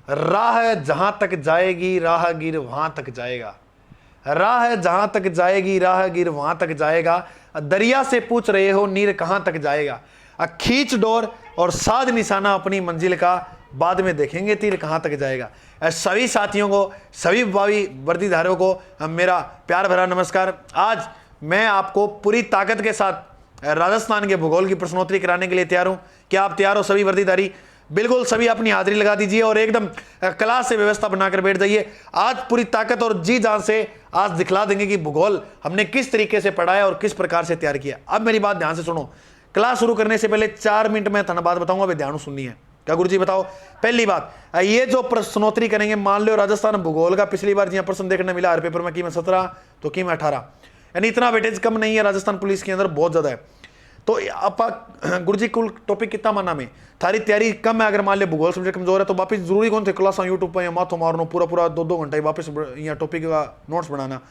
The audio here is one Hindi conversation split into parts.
राह जहां तक जाएगी राहगीर वहां तक जाएगा, राह जहां तक जाएगी राहगीर वहां तक जाएगा, दरिया से पूछ रहे हो नीर कहां तक जाएगा, खींच डोर और साध निशाना अपनी मंजिल का, बाद में देखेंगे तीर कहां तक जाएगा। सभी साथियों को, सभी भावी वर्दीधारियों को मेरा प्यार भरा नमस्कार। आज मैं आपको पूरी ताकत के साथ राजस्थान के भूगोल की प्रश्नोत्तरी कराने के लिए तैयार हूं। क्या आप तैयार हो सभी वर्दीधारी? बिल्कुल सभी अपनी हाजिरी लगा दीजिए और एकदम क्लास से व्यवस्था बनाकर बैठ जाइए। आज पूरी ताकत और जी जान से आज दिखला देंगे कि भूगोल हमने किस तरीके से पढ़ाया और किस प्रकार से तैयार किया। अब मेरी बात ध्यान से सुनो। क्लास शुरू करने से पहले 4 मिनट में धन्यवाद बताऊंगा, अभी ध्यान सुननी है। क्या गुरुजी बताओ? पहली बात, ये जो प्रश्नोत्तरी करेंगे, मान लो राजस्थान भूगोल का पिछली बार जी प्रश्न देखने मिला हर पेपर में कि मैं 17 तो कि मैं 18, यानी इतना वेटेज कम नहीं है राजस्थान पुलिस के अंदर, बहुत ज्यादा है। तो आप गुरुजी कुल टॉपिक कितना माना में थारी तैयारी कम है, अगर मान लिया भूगोल सब्जेक्ट कमजोर है तो वापस जरूरी कौन थे क्लास यूट्यूब पर या माथो मारनो पूरा 2-2 घंटे वापस यहाँ टॉपिक का नोट्स बनाना।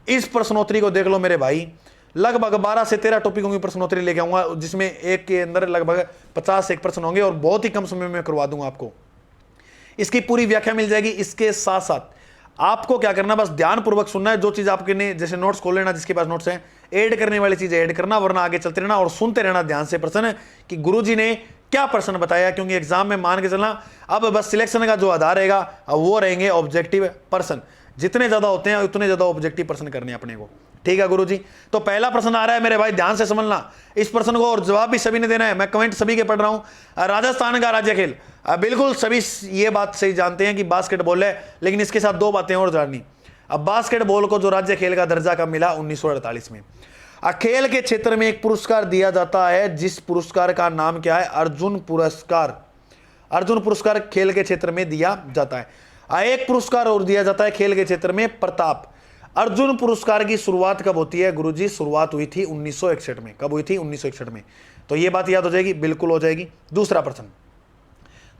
इस प्रश्नोत्तरी को देख लो मेरे भाई, लगभग 12 से 13 टॉपिकों की प्रश्नोत्तरी लेके आऊंगा, जिसमें एक के अंदर लगभग 50 एक प्रश्न होंगे और बहुत ही कम समय में करवा दूंगा आपको। इसकी पूरी व्याख्या मिल जाएगी। इसके साथ साथ आपको क्या करना, बस ध्यानपूर्वक सुनना है। जो चीज आपके ने जैसे नोट्स खोल लेना, जिसके पास नोट्स हैं, ऐड करने वाली चीज ऐड करना, वरना आगे चलते रहना और सुनते रहना ध्यान से प्रश्न कि गुरुजी ने क्या प्रश्न बताया। क्योंकि एग्जाम में मान के चलना, अब बस सिलेक्शन का जो आधार रहेगा वो रहेंगे ऑब्जेक्टिव प्रश्न। जितने ज्यादा होते हैं उतने ज्यादा ऑब्जेक्टिव प्रश्न करने अपने को। ठीक है गुरुजी? तो पहला प्रश्न आ रहा है मेरे भाई, ध्यान से समझना इस प्रश्न को, और जवाब भी सभी ने देना है। मैं कमेंट सभी के पढ़ रहा हूं। राजस्थान का राज्य खेल, बिल्कुल सभी ये बात सही जानते हैं कि बास्केटबॉल है, लेकिन इसके साथ 2 बातें और जाननी। अब बास्केटबॉल को जो राज्य खेल का दर्जा कब मिला? 1948 में। खेल के क्षेत्र में एक पुरस्कार दिया जाता है, जिस पुरस्कार का नाम क्या है? अर्जुन पुरस्कार। अर्जुन पुरस्कार खेल के क्षेत्र में दिया जाता है। एक पुरस्कार और दिया जाता है खेल के क्षेत्र में, प्रताप। अर्जुन पुरस्कार की शुरुआत कब होती है गुरुजी? शुरुआत हुई थी 1961 में। कब हुई थी? 1961 में। तो ये बात याद हो जाएगी, बिल्कुल हो जाएगी। दूसरा प्रश्न,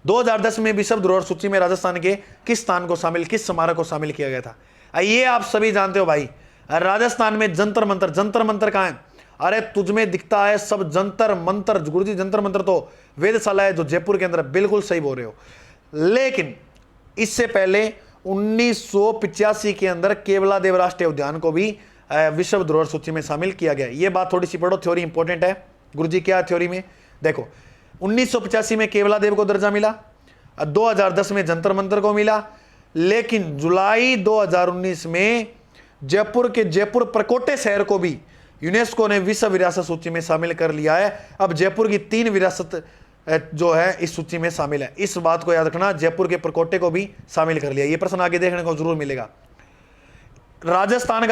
2010 में विश्व धरोहर सूची में राजस्थान के किस स्थान को शामिल, किस स्मारक को शामिल किया गया था? ये आप सभी जानते हो भाई, राजस्थान में जंतर मंतर। जंतर मंतर कहां है? अरे तुझमें दिखता है सब जंतर मंतर गुरुजी। जंतर मंतर तो वेधशाला है जो जयपुर के अंदर, बिल्कुल सही बोल रहे हो। लेकिन इससे पहले 1985 के अंदर केवलादेव राष्ट्रीय उद्यान को भी विश्व धरोहर सूची में शामिल किया गया। ये बात थोड़ी सी पढ़ो, थ्योरी इंपॉर्टेंट है गुरुजी। क्या थ्योरी में? देखो, 1985 में केवलादेव को दर्जा मिला, 2010 में जंतर मंतर को मिला, लेकिन जुलाई 2019 में जयपुर प्रकोटे शहर को भी यूनेस्को ने विश्व विरासत सूची में शामिल कर लिया है। अब जयपुर की 3 विरासत जो है इस सूची में शामिल है। इस बात को याद रखना, जयपुर के प्रकोटे को भी शामिल कर लिया। ये प्रश्न आगे देखने को जरूर मिलेगा। राजस्थान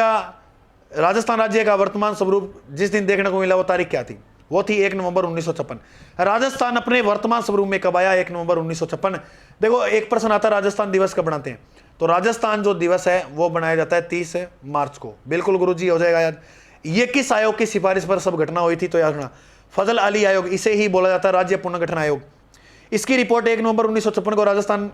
राज्य का वर्तमान स्वरूप जिस दिन देखने को मिला वो तारीख क्या थी? वो थी 1 नवंबर 1956। राजस्थान अपने वर्तमान स्वरूप में कब आया? 1 नवंबर 1956। देखो, एक प्रश्न आता है राजस्थान दिवस कब बनाते हैं? तो राजस्थान जो दिवस है वो बनाया जाता है 30 मार्च को। बिल्कुल गुरुजी, हो जाएगा याद। ये किस आयोग की सिफारिश पर सब घटना हुई थी? तो याद रखना, फजल अली आयोग। इसे ही बोला जाता है राज्य पुनर्गठन आयोग। इसकी रिपोर्ट 1 नवंबर 1956 को राजस्थान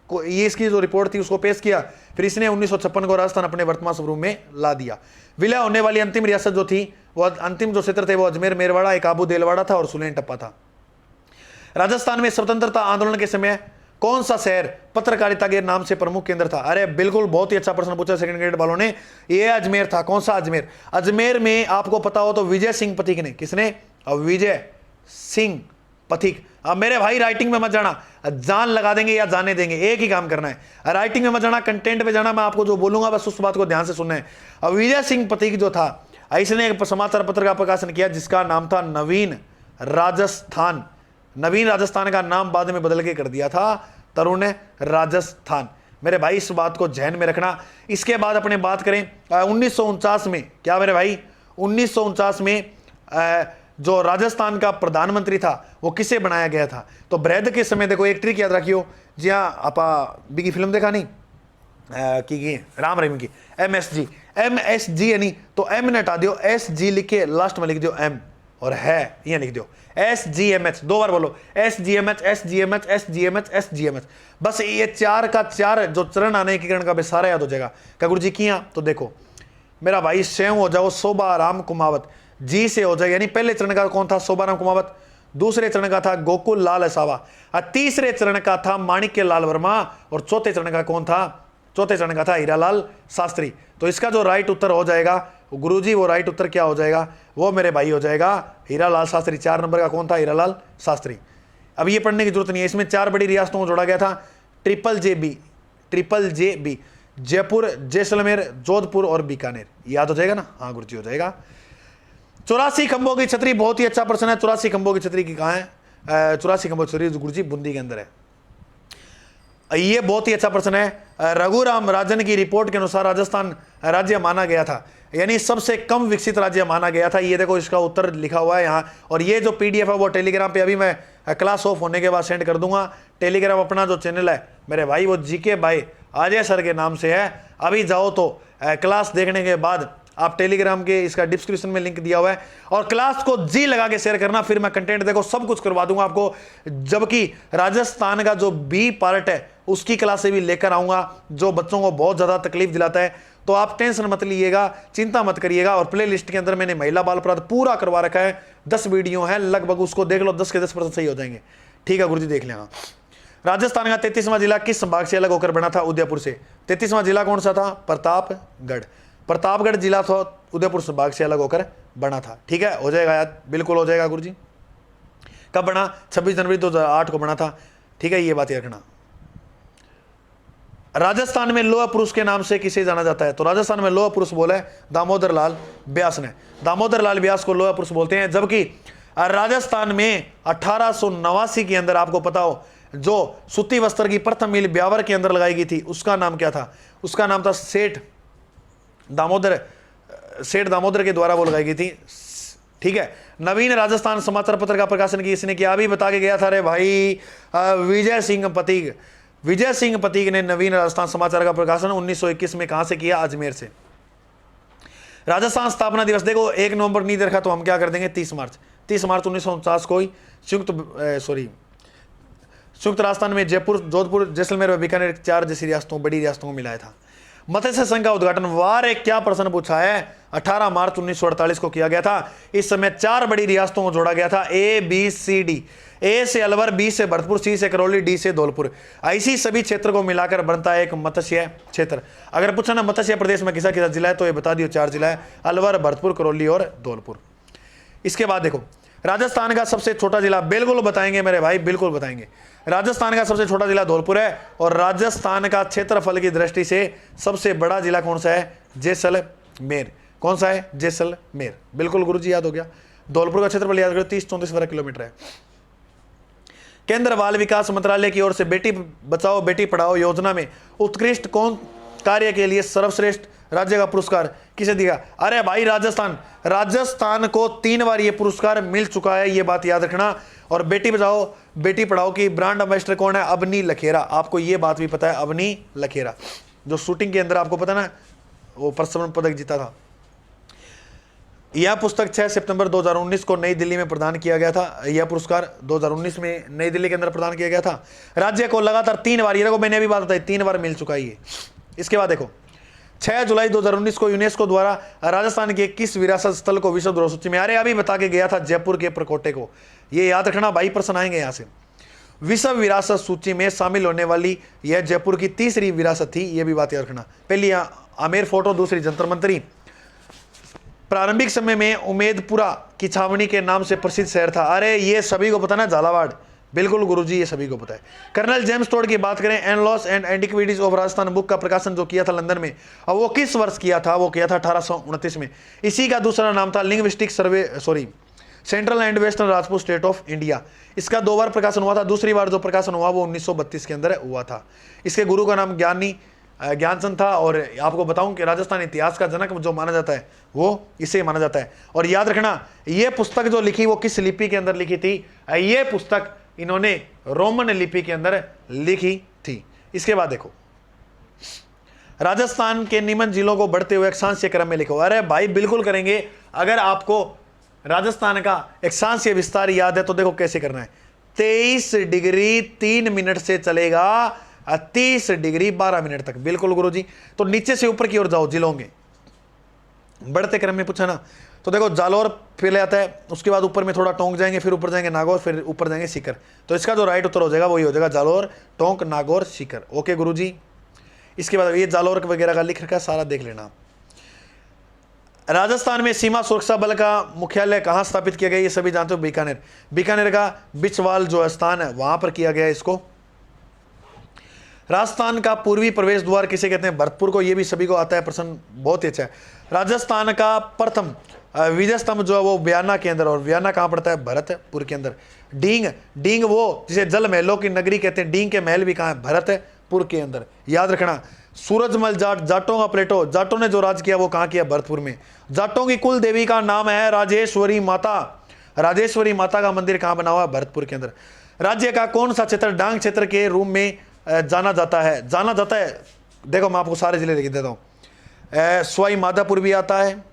को, ये इसकी जो रिपोर्ट थी उसको पेश किया। फिर इसने 1956 को राजस्थान अपने वर्तमान स्वरूप में ला दिया। विलय होने वाली अंतिम रियासत जो थी, वो अंतिम जो क्षेत्र थे वो अजमेर मेरवाड़ा, एक आबू देलवाड़ा था और सुलेन टप्पा था। राजस्थान में स्वतंत्रता आंदोलन के समय कौन सा शहर पत्रकारिता के नाम से प्रमुख केंद्र था? अरे बिल्कुल, बहुत ही अच्छा प्रश्न पूछा सेकंड ग्रेड वालों ने। ये अजमेर था। कौन सा अजमेर? अजमेर में आपको पता हो तो विजय सिंह पथिक ने, किसने? विजय सिंह पथिक। अब मेरे भाई राइटिंग में मत जाना, जान लगा देंगे या जाने देंगे, एक ही काम करना है। राइटिंग में मत जाना, कंटेंट पे जाना। मैं आपको जो बोलूंगा बस उस बात को ध्यान से सुनना है। अब विजय सिंह पथिक जो था, इसने एक समाचार पत्र का प्रकाशन किया जिसका नाम था नवीन राजस्थान। नवीन राजस्थान का नाम बाद में बदल के कर दिया था तरुण राजस्थान। मेरे भाई इस बात को ध्यान में रखना। इसके बाद अपने बात करें 1949 में, क्या मेरे भाई 1949 में जो राजस्थान का प्रधानमंत्री था वो किसे बनाया गया था? तो ब्रैद के समय, देखो एक ट्रिक याद रखियो। जी हाँ, आप बिगी फिल्म देखा नहीं की राम रहीम की, MSG यानी, तो M ने हटा दियो, SG लिख के लास्ट में लिख दियो M, और है ये लिख दियो SGMH। 2 बार बोलो SGMH SGMH SGMH SGMH। बस ये 4 का 4 जो चरण आने के कारण का सारा याद हो जाएगा। क्या गुरु जी किया? तो देखो मेरा भाई, सेव हो जाओ शोभा राम कुमावत, जी से हो जाए, यानी पहले चरण का कौन था? शोभा राम कुमावत। दूसरे चरण का था गोकुल लाल असावा, तीसरे चरण का था माणिक्य लाल वर्मा, और चौथे चरण का कौन था? चौथे चरण का था हीरालाल शास्त्री। तो इसका जो राइट उत्तर हो जाएगा गुरुजी, वो राइट उत्तर क्या हो जाएगा? वो मेरे भाई हो जाएगा हीरालाल शास्त्री। 4 नंबर का कौन था? हीरालाल शास्त्री। अब ये पढ़ने की जरूरत नहीं है, इसमें 4 बड़ी रियासतों को जोड़ा गया था, triple J B, Jaipur, Jaisalmer, Jodhpur और बीकानेर। याद हो जाएगा ना? हाँ गुरुजी हो जाएगा। 84 खंभों की छतरी, बहुत ही अच्छा प्रश्न है। 84 खंभों की छतरी की कहाँ है? 84 खंभों की छतरी गुरुजी बूंदी के अंदर है। ये बहुत ही अच्छा प्रश्न है। रघुराम राजन की रिपोर्ट के अनुसार राजस्थान राज्य माना गया था, यानी सबसे कम विकसित राज्य माना गया था। ये देखो इसका उत्तर लिखा हुआ है यहाँ, और ये जो पीडीएफ है वो टेलीग्राम पे अभी मैं क्लास ऑफ होने के बाद सेंड कर दूंगा। टेलीग्राम अपना जो चैनल है मेरे भाई वो जीके भाई अजय सर के नाम से है। अभी जाओ तो क्लास देखने के बाद आप टेलीग्राम के इसका डिस्क्रिप्शन में लिंक दिया हुआ है, और क्लास को जी लगा के शेयर करना, फिर मैं कंटेंट देखो सब कुछ करवा दूंगा आपको। जबकि राजस्थान का जो बी पार्ट है उसकी क्लास से भी लेकर आऊंगा, जो बच्चों को बहुत ज्यादा तकलीफ दिलाता है। तो आप टेंशन मत लीजिएगा, चिंता मत करिएगा। और प्ले लिस्ट के अंदर मैंने महिला बाल अपराध पूरा करवा रखा है, 10 वीडियो है लगभग, उसको देख लो, 10 के 10% सही हो जाएंगे। ठीक है गुरुजी, देख लेना। राजस्थान का 33वां जिला किस संभाग से अलग होकर बना था? उदयपुर से। 33वां जिला कौन सा था? प्रतापगढ़। प्रतापगढ़ जिला था उदयपुर संभाग से अलग होकर बना था। ठीक है, हो जाएगा याद, बिल्कुल हो जाएगा गुरुजी। कब बना? 26 जनवरी 2008 को बना था। ठीक है, ये बात याद रखना। राजस्थान में लोह पुरुष के नाम से किसे जाना जाता है? तो राजस्थान में लोह पुरुष बोला है दामोदर लाल व्यास ने। दामोदर लाल व्यास को लोह पुरुष बोलते हैं। जबकि राजस्थान में 1889 के अंदर आपको पता हो जो सूती वस्त्र की प्रथम मिल ब्यावर के अंदर लगाई गई थी, उसका नाम क्या था? उसका नाम था सेठ दामोदर के द्वारा वो लगाई गई थी। ठीक है, नवीन राजस्थान समाचार पत्र का प्रकाशन किसने किया? अभी बता के गया था रे भाई, विजय सिंह पतीक ने नवीन राजस्थान समाचार का प्रकाशन 1921 में कहां से किया? अजमेर से। राजस्थान स्थापना दिवस देखो 1 नवंबर नहीं देखा तो हम क्या कर देंगे? 30 मार्च 1949 को ही संयुक्त राजस्थान में जयपुर, जोधपुर, जैसलमेर और बीकानेर 4 जैसी रियासतों, बड़ी रियासतों को मिलाया था। मत्स्य संघ का उद्घाटन वार एक क्या प्रश्न पूछा है? 18 मार्च 1948 को किया गया था। इस समय 4 बड़ी रियासतों को जोड़ा गया था, ए बी सी डी। ए से अलवर, बी से भरतपुर, सी से करौली, डी से धौलपुर। ऐसी सभी क्षेत्र को मिलाकर बनता है एक मत्स्य क्षेत्र। अगर पूछा ना मत्स्य प्रदेश में किसा किसा जिला है तो ये बता दियो 4 जिला है, अलवर, भरतपुर, करौली और धौलपुर। इसके बाद देखो राजस्थान का सबसे छोटा जिला, बिल्कुल बताएंगे मेरे भाई, बिल्कुल बताएंगे। राजस्थान का सबसे छोटा जिला धौलपुर है, और राजस्थान का क्षेत्रफल की दृष्टि से सबसे बड़ा जिला कौन सा है? जैसलमेर। कौन सा है? जैसलमेर। बिल्कुल गुरुजी, याद हो गया। धौलपुर का क्षेत्रफल याद करो 30-34 वर्ग किलोमीटर है। केंद्र बाल विकास मंत्रालय की ओर से बेटी बचाओ बेटी पढ़ाओ योजना में उत्कृष्ट कौन कार्य के लिए सर्वश्रेष्ठ राज्य का पुरस्कार किसे दिया? अरे भाई राजस्थान को 3 बार ये पुरस्कार मिल चुका है, ये बात याद रखना। और बेटी बचाओ बेटी पढ़ाओ की ब्रांड एम्बेसडर कौन है? अवनी लखेरा। आपको ये बात भी पता है, अवनी लखेरा, जो शूटिंग के अंदर आपको पता ना वो प्रस्वर्ण पदक जीता था। यह पुस्तक 6 सितंबर 2019 को नई दिल्ली में प्रदान किया गया था। यह पुरस्कार 2019 में नई दिल्ली के अंदर प्रदान किया गया था। राज्य को लगातार 3 बार, ये देखो मैंने अभी बात बताई, 3 बार मिल चुका है ये। इसके बाद देखो 6 जुलाई 2019 को यूनेस्को द्वारा राजस्थान के किस विरासत स्थल को विश्व धरोहर सूची में? अरे अभी बता के गया था जयपुर के परकोटे को, ये याद रखना भाई, प्रश्न आएंगे यहां से। विश्व विरासत सूची में शामिल होने वाली यह जयपुर की तीसरी विरासत थी, यह भी बात याद रखना। पहली आमेर फोर्ट और दूसरी जंतर मंतरी। प्रारंभिक समय में उमेदपुरा की छावनी के नाम से प्रसिद्ध शहर था। अरे ये सभी को पता ना, झालावाड़। बिल्कुल गुरुजी, ये सभी को पता है। कर्नल जेम्स टोड की बात करें, annals and antiquities of Rajasthan book का प्रकाशन जो किया था लंदन में, और वो किस वर्ष किया था? वो किया था 1829 में। इसी का दूसरा नाम था linguistic central and western Rajput state of India. इसका 2 बार प्रकाशन हुआ था, दूसरी बार जो प्रकाशन हुआ वो 1932 के अंदर हुआ था। इसके गुरु का नाम ज्ञानचंद था। और आपको बताऊं कि राजस्थान इतिहास का जनक जो माना जाता है वो इसे माना जाता है। और याद रखना ये पुस्तक जो लिखी वो किस लिपि के अंदर लिखी थी? ये पुस्तक इन्होंने रोमन लिपि के अंदर लिखी थी। इसके बाद देखो राजस्थान के निम्न जिलों को बढ़ते हुए अक्षांशीय क्रम में लिखो। अरे भाई बिल्कुल करेंगे। अगर आपको राजस्थान का अक्षांशीय विस्तार याद है तो देखो कैसे करना है। 23 डिग्री 3 मिनट से चलेगा 30 डिग्री 12 मिनट तक। बिल्कुल गुरुजी। तो नीचे से ऊपर की ओर जाओ जिलों के बढ़ते क्रम में पूछा ना। तो देखो जालोर पहले आता है, उसके बाद ऊपर में थोड़ा टोंक जाएंगे, फिर ऊपर जाएंगे नागौर, फिर ऊपर जाएंगे सीकर। तो इसका जो राइट उत्तर हो जाएगा वही हो जाएगा जालोर, टोंक, नागौर, सीकर। ओके गुरुजी। इसके बाद ये जालोर वगैरह का लिख रखा है, सारा देख लेना। राजस्थान में सीमा सुरक्षा बल का मुख्यालय कहाँ स्थापित किया गया, ये सभी जानते हो, बीकानेर। बीकानेर का बिचवाल जो स्थान है वहां पर किया गया इसको। राजस्थान का पूर्वी प्रवेश द्वार किसे कहते हैं, भरतपुर को। ये भी सभी को आता है प्रश्न, बहुत ही अच्छा है। राजस्थान का प्रथम विजय स्तंभ जो है वो बयाना के अंदर, और बयाना कहाँ पड़ता है, भरतपुर के अंदर। डींग, डींग वो जिसे जल महलों की नगरी कहते हैं, डींग के महल भी कहाँ है, भरतपुर के अंदर, याद रखना। सूरजमल जाट, जाटों का प्लेटो, जाटों ने जो राज किया वो कहाँ किया, भरतपुर में। जाटों की कुल देवी का नाम है राजेश्वरी माता। राजेश्वरी माता का मंदिर कहाँ बना हुआ है, भरतपुर के अंदर। राज्य का कौन सा क्षेत्र डांग क्षेत्र के रूप में जाना जाता है, जाना जाता है। देखो मैं आपको सारे जिले लिख देता हूँ। सवाई माधोपुर भी आता है,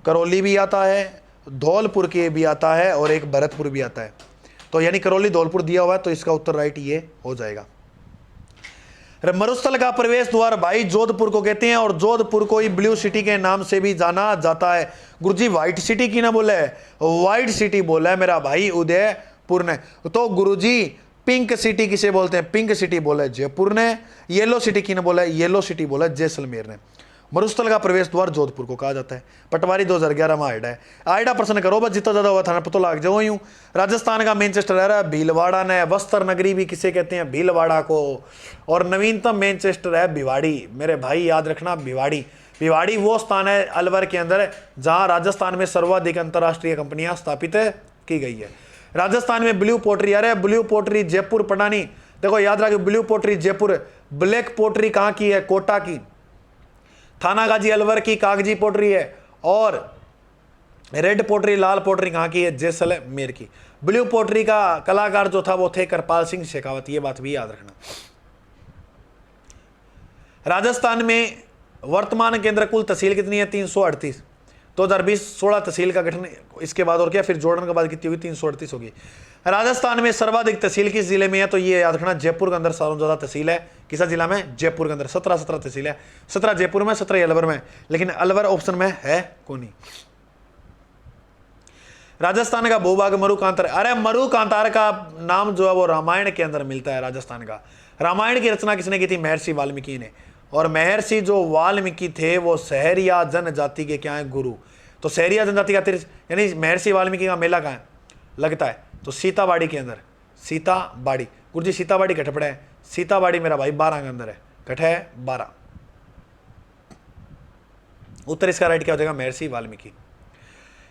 करौली भी आता है, धौलपुर के भी आता है, और एक भरतपुर भी आता है। तो यानी करौली धौलपुर दिया हुआ है, तो इसका उत्तर राइट ये हो जाएगा। मरुस्थल का प्रवेश द्वार भाई जोधपुर को कहते हैं, और जोधपुर को ही ब्लू सिटी के नाम से भी जाना जाता है। गुरुजी व्हाइट सिटी की ना बोला है, व्हाइट सिटी बोला है मेरा भाई उदयपुर ने। तो गुरुजी पिंक सिटी किसे बोलते हैं, पिंक सिटी बोला है जयपुर ने। येलो सिटी की ने बोला है, येलो सिटी बोला है जैसलमेर ने। मरुस्थल का प्रवेश द्वार जोधपुर को कहा जाता है। पटवारी 2011 में आइडा है। आइडा प्रश्न करो बस, जितना ज्यादा हुआ था ना पता लग जाओ यूं। राजस्थान का मैनचेस्टर है भीलवाड़ा ने। वस्त्र नगरी भी किसे कहते हैं, भीलवाड़ा को। और नवीनतम मैनचेस्टर है भिवाड़ी, मेरे भाई याद रखना भिवाड़ी। भिवाड़ी वो स्थान है अलवर के अंदर जहां राजस्थान में सर्वाधिक अंतरराष्ट्रीय कंपनियां स्थापित की गई है। राजस्थान में ब्लू पोट्री, अरे ब्लू पोट्री जयपुर पटानी। देखो याद रखिए, blue pottery Jaipur. Black pottery कहाँ की है, कोटा की। थानागाजी अलवर की कागजी पोट्री है। और रेड पोट्री, लाल पोट्री कहाँ की है, जैसलमेर की। ब्लू पोट्री का कलाकार जो था वो थे करपाल सिंह शेखावत, ये बात भी याद रखना। राजस्थान में वर्तमान के अंदर कुल तहसील कितनी है, 338। 2020 16 तहसील का गठन, इसके बाद और क्या, फिर जोड़ने के बाद कितनी होगी, 338 होगी। राजस्थान में सर्वाधिक तहसील किस जिले में है, तो ये याद रखना जयपुर के अंदर सबसे ज्यादा तहसील है। किस जिला में, जयपुर के अंदर 17 तहसील है। 17 जयपुर में, 17 अलवर में, लेकिन अलवर ऑप्शन में है कौन नहीं। राजस्थान का भूभाग मरुकांतार, अरे मरुकांतार का नाम जो है वो रामायण के अंदर मिलता है। राजस्थान का रामायण की रचना किसने की थी, महर्षि वाल्मीकि ने। और महर्षि जो वाल्मीकि थे वो सहरिया जनजाति के क्या है, गुरु। तो सहरिया जनजाति का तीर्थ यानी महर्षि वाल्मीकि का मेला कहाँ है, लगता है, तो सीताबाड़ी के अंदर। सीताबाड़ी, गुरु जी सीताबाड़ी कट पड़ा है, सीताबाड़ी मेरा भाई 12 के अंदर है, कट है 12। उत्तर इसका राइट क्या हो जाएगा, महर्षि वाल्मीकि।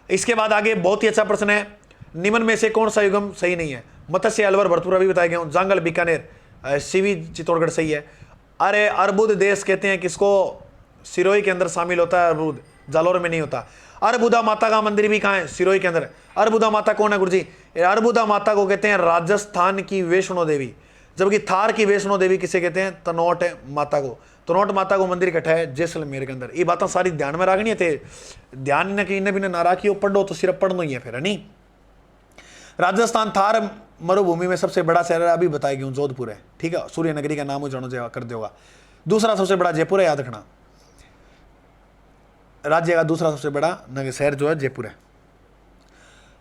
इसके बाद आगे बहुत ही अच्छा प्रश्न है, निम्न में से कौन सा युगम सही नहीं है। मत्स्य अलवर भरतपुर अभी बताया गया, जांगल बीकानेर सीवी चित्तौड़गढ़ सही है। अरे अर्बुद देश कहते हैं किसको, सिरोही के अंदर शामिल होता है अर्बुद, जालोर में नहीं होता। अरबुदा माता का मंदिर भी कहाँ है, सिरोही के अंदर। अरबुदा माता कौन है गुरुजी, अरबुदा माता को कहते हैं राजस्थान की वैष्णो देवी, जबकि थार की वैष्णो देवी किसे कहते हैं, तनोट माता को। तनोट माता को मंदिर इकट्ठा है जैसलमेर के अंदर। ये बातें सारी ध्यान में रखनी है, ध्यान न कि इन्हें भी ना रखियो, पढ़ो तो सिर्फ पढ़ना ही है फिर, है नहीं। राजस्थान थार मरुभूमि में सबसे बड़ा शहर अभी बताया गया जोधपुर है, ठीक है। सूर्य नगरी का नाम जानो कर देगा। दूसरा सबसे बड़ा जयपुर है, याद रखना। राज्य का दूसरा सबसे बड़ा शहर जो है जयपुर है।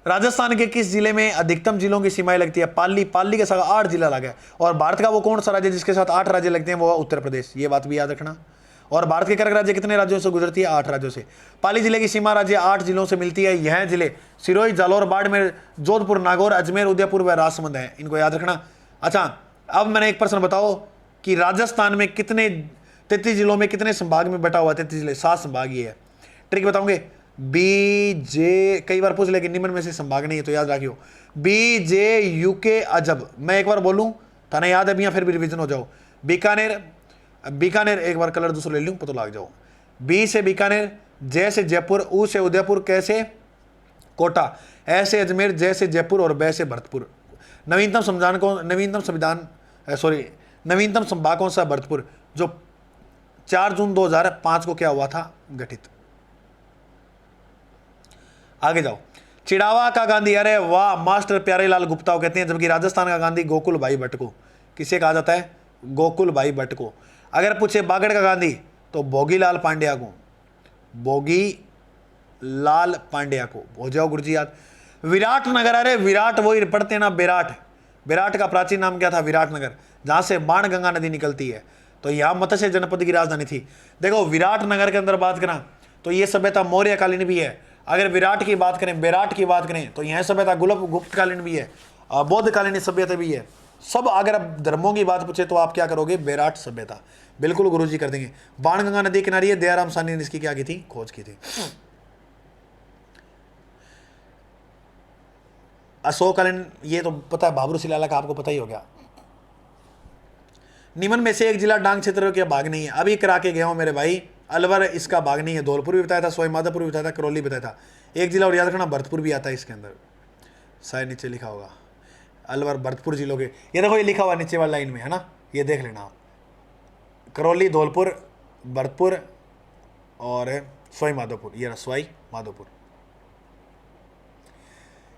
राजस्थान के किस जिले में अधिकतम जिलों की सीमाएं लगती है, पाली। पाली के साथ 8 जिला लगा है। और भारत का वो कौन सा राज्य जिसके साथ 8 राज्य लगते हैं, वो उत्तर प्रदेश, ये बात भी याद रखना। और भारत के कर्क राज्य कितने राज्यों से गुजरती है, 8 राज्यों से। पाली जिले की सीमा राज्य 8 जिलों से मिलती है। यह जिले सिरोही, जालोर, बाड़मेर, जोधपुर, नागौर, अजमेर, उदयपुर व राजसमंद है, इनको याद रखना। अच्छा अब मैंने एक प्रश्न बताओ कि राजस्थान में कितने 33 जिलों में कितने संभाग में बटा हुआ है, 33 जिले, 7 संभाग ये है। ट्रिक बताऊंगे, बी जे, कई बार पूछ ले कि निम्न में से संभाग नहीं है, तो याद रखियो बी जे यू के अजब। मैं एक बार बोलूं थाना याद है भैया, फिर भी रिवीजन हो जाओ। बीकानेर, बीकानेर एक बार कलर दूसरा ले लूं पता लग जाओ। बी से बीकानेर, जे से जयपुर, ऊ से उदयपुर, कै से कोटा, ए से अजमेर, जय से जयपुर और बै से भरतपुर। नवीनतम संविधान को, नवीनतम संविधान सॉरी नवीनतम संभाग कौन सा, भरतपुर, जो 4 जून 2005 को क्या हुआ था, गठित। आगे जाओ। चिड़ावा का गांधी, अरे वाह, मास्टर प्यारेलाल गुप्ता को कहते हैं, जबकि राजस्थान का गांधी गोकुल भाई भट्ट को किसे कहा जाता है, गोकुल भाई भट्ट को। अगर पूछे बागड़ का गांधी तो भोगीलाल पांड्या को, भोगी लाल पांड्या को। हो जाओ गुरुजी याद। विराट नगर, अरे विराट वही पढ़ते हैं ना, विराट। विराट का प्राचीन नाम क्या था? विराटनगर, जहां से बाणगंगा नदी निकलती है। तो यह मत्स्य जनपद की राजधानी थी। देखो विराटनगर के अंदर बात करें तो ये सभ्यता मौर्यकालीन भी है। अगर विराट की बात करें, विराट की बात करें तो यह सभ्यता गुप्तकालीन भी है, बौद्धकालीन सभ्यता भी है। सब अगर आप धर्मों की बात पूछे तो आप क्या करोगे? विराट सभ्यता। बिल्कुल गुरुजी कर देंगे। बाणगंगा नदी किनारी है, दयाराम साहनी ने इसकी क्या की थी? खोज की थी। अशोककालीन, ये तो पता है बाबरू शिलाला का आपको पता ही हो गया। निम्न में से एक जिला डांग क्षेत्र का भाग नहीं है। अभी करा के गया हूं मेरे भाई, अलवर इसका भाग नहीं है। धौलपुर भी बताया था, सवाई माधोपुर भी बताया था, करौली बताया था। एक जिला और याद रखना, भरतपुर भी आता है इसके अंदर, शायद नीचे लिखा होगा अलवर भरतपुर जिलों के। ये देखो ये लिखा हुआ नीचे वाली लाइन में है ना, ये देख लेना आप। करौली, धौलपुर, भरतपुर और सवाई माधोपुर, ये सवाई माधोपुर।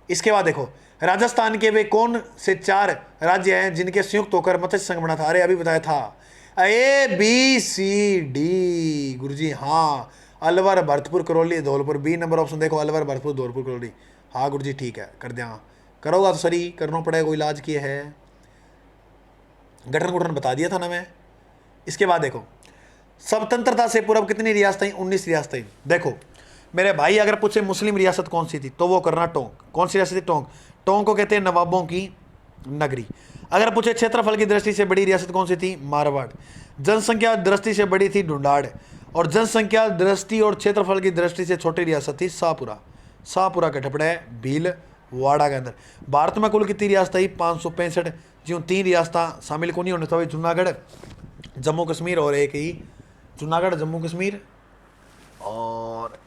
इसके बाद देखो राजस्थान के वे कौन से 4 राज्य हैं जिनके संयुक्त होकर मत्स्य संघ बना था? अरे अभी बताया था, ABCD गुरुजी। हाँ, Alwar, Bharatpur, Karauli, Dholpur. B number option देखो, अलवर, भरतपुर, धौलपुर, करौली। हाँ गुरुजी ठीक है, कर दिया। करोगा तो सही, करना पड़ेगा, कोई इलाज किए है। गठन बता दिया था ना मैं। इसके बाद देखो स्वतंत्रता से पूर्व कितनी रियासतें? 19 रियासतें। देखो मेरे भाई अगर पूछे मुस्लिम रियासत कौन सी थी तो वो करना टोंक। कौन सी रियासत थी? टोंक। टोंक को कहते हैं नवाबों की नगरी। अगर पूछे क्षेत्रफल की दृष्टि से बड़ी रियासत कौन सी थी? मारवाड़। जनसंख्या दृष्टि से बड़ी थी ढूंढाड़। और जनसंख्या दृष्टि और क्षेत्रफल की दृष्टि से छोटी रियासत थी शाहपुरा। शाहपुरा का ठपड़ा है भीलवाड़ा के अंदर। भारत में कुल कितनी रियासत है? 565। जो 3 रियासत शामिल को नहीं होने तो जूनागढ़, जम्मू कश्मीर और एक ही जूनागढ़, जम्मू कश्मीर और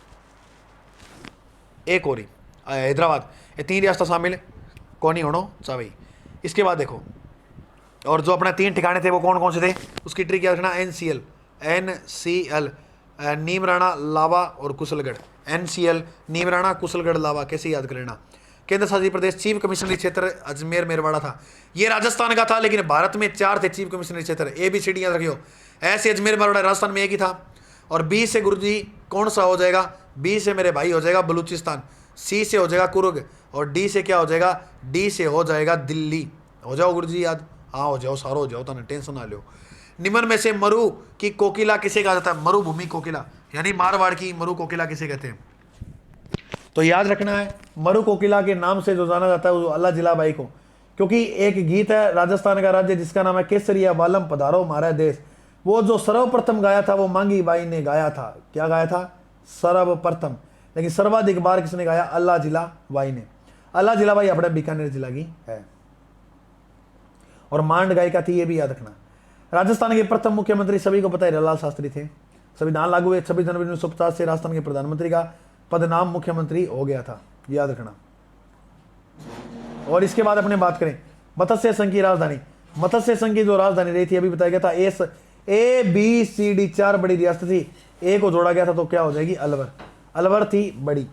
एक और ही हैदराबाद। ये 3 रियासत शामिल को नहीं होना चाहिए। इसके बाद देखो और जो अपने 3 ठिकाने थे वो कौन कौन से थे? उसकी ट्रिक याद रखना, NCL नीमराणा, लावा और कुशलगढ़। NCL नीमराणा, कुशलगढ़, लावा। कैसे याद कर लेना। केंद्र शासित प्रदेश चीफ कमिश्नरी क्षेत्र अजमेर मेरवाड़ा था। ये राजस्थान का था, लेकिन भारत में 4 थे चीफ कमिश्नरी क्षेत्र। ABCD याद रखियो। ऐसे अजमेर मेरवाड़ा राजस्थान में एक ही था। और B से गुरुजी कौन सा हो जाएगा? B से मेरे भाई हो जाएगा बलूचिस्तान। C से हो जाएगा कुर्ग। और D से क्या हो जाएगा? D से हो जाएगा दिल्ली। हो जाओ गुरुजी याद। हाँ हो जाओ, सारो हो जाओ, तो टेंशन ना लो। निम्न में से मरु की कोकिला किसे कहा जाता है? मरुभूमि कोकिला, यानी मारवाड़ की मरु कोकिला किसे कहते हैं? तो याद रखना है, मरु कोकिला के नाम से जो जाना जाता है वो अल्लाह जिला बाई को, क्योंकि एक गीत है राजस्थान का राज्य जिसका नाम है केसरिया वालम पधारो हमारा देश। वो जो सर्वप्रथम गाया था वो मांगी बाई ने गाया था। क्या गाया था? सर्वप्रथम। लेकिन सर्वाधिक बार किसने गाया? अल्लाह जिला बाई ने। अल्लाह जिला बाई अपने बीकानेर जिला की है। और मांड गायिका थी, ये भी याद रखना। राजस्थान के प्रथम मुख्यमंत्री सभी को पता है रलाल शास्त्री थे। संविधान लागू हुए 26 जनवरी 1950 से राजस्थान के प्रधानमंत्री का पद नाम मुख्यमंत्री हो गया था, याद रखना। और इसके बाद अपने बात करें मत्स्य संघ की राजधानी। मत्स्य संघ की जो राजधानी रही थी अभी बताया गया था, ABCD 4 बड़ी रियासत थी, ए को जोड़ा गया था तो क्या हो जाएगी? अलवर। अलवर थी बड़ी।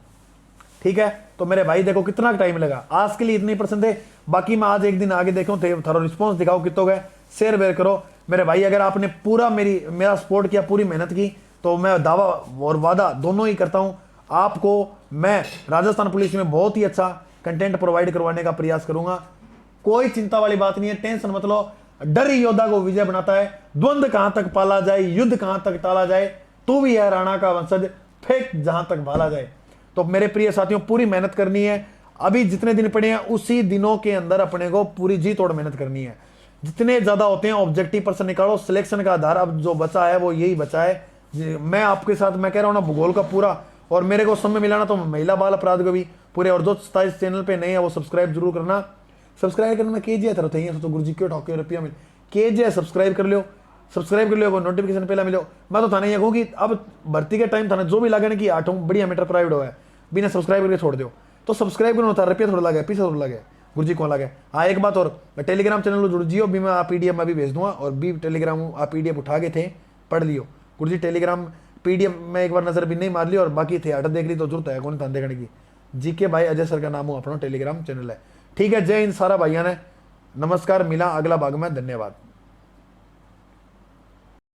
ठीक है, तो मेरे भाई देखो कितना टाइम लगा। आज के लिए इतनी % है, बाकी मैं आज एक दिन आगे देखूं तो थोड़ा रिस्पॉन्स दिखाओ कितों गए। शेयर वेयर करो मेरे भाई। अगर आपने पूरा मेरा सपोर्ट किया, पूरी मेहनत की, तो मैं दावा और वादा दोनों ही करता हूं, आपको मैं राजस्थान पुलिस में बहुत ही अच्छा कंटेंट प्रोवाइड करवाने का प्रयास करूंगा। कोई चिंता वाली बात नहीं है, टेंशन मत लो। डर ही योद्धा को विजय बनाता है। द्वंद्व कहां तक पाला जाए, युद्ध कहां तक टाला जाए, तू भी है राणा का वंशज, फेंक जहां तक भाला जाए। तो मेरे प्रिय साथियों, पूरी मेहनत करनी है। अभी जितने दिन पड़े हैं उसी दिनों के अंदर अपने को पूरी जी तोड़ मेहनत करनी है। जितने ज्यादा होते हैं ऑब्जेक्टिव % निकालो। सिलेक्शन का आधार अब जो बचा है वो यही बचा है। मैं आपके साथ मैं कह रहा हूं ना, भूगोल का पूरा, और मेरे को समय मिला ना तो महिला बाल अपराध को भी पूरे। और जो 27 चैनल पे नए हैं वो सब्सक्राइब जरूर करना। सब्सक्राइब करना KJ तरह है तो गुरुजी क्यों ठोके रुपया मिल KJ सब्सक्राइब कर लियो, सब्सक्राइब कर लियो, नोटिफिकेशन पहला मिलो। मैं तो थाने ये कहूँ कि अब भर्ती के टाइम थाने जो भी लगे ना कि 8 बढ़िया मीटर प्राइवेट हुआ है, बिना सब्सक्राइब करके छोड़ दो तो सब्सक्राइब करना होता है। रुपया थोड़ा लगे, पीछे थोड़ा लगे, गुरुजी कौन लगे। हाँ एक बात और, टेलीग्राम चैनल जुड़ जियो भी, मैं PDF में भी भेज दूंगा। और भी टेलीग्राम आप PDF उठा के थे पढ़ लियो। गुरुजी टेलीग्राम PDF में एक बार नजर भी नहीं मार ली और बाकी थे हट देख ली तो जरूरत है कौन था देखने की। GK भाई अजय सर का नाम हो अपना टेलीग्राम चैनल है। ठीक है, जय हिंद सारा भाइयों ने। नमस्कार, मिला अगला भाग में। धन्यवाद।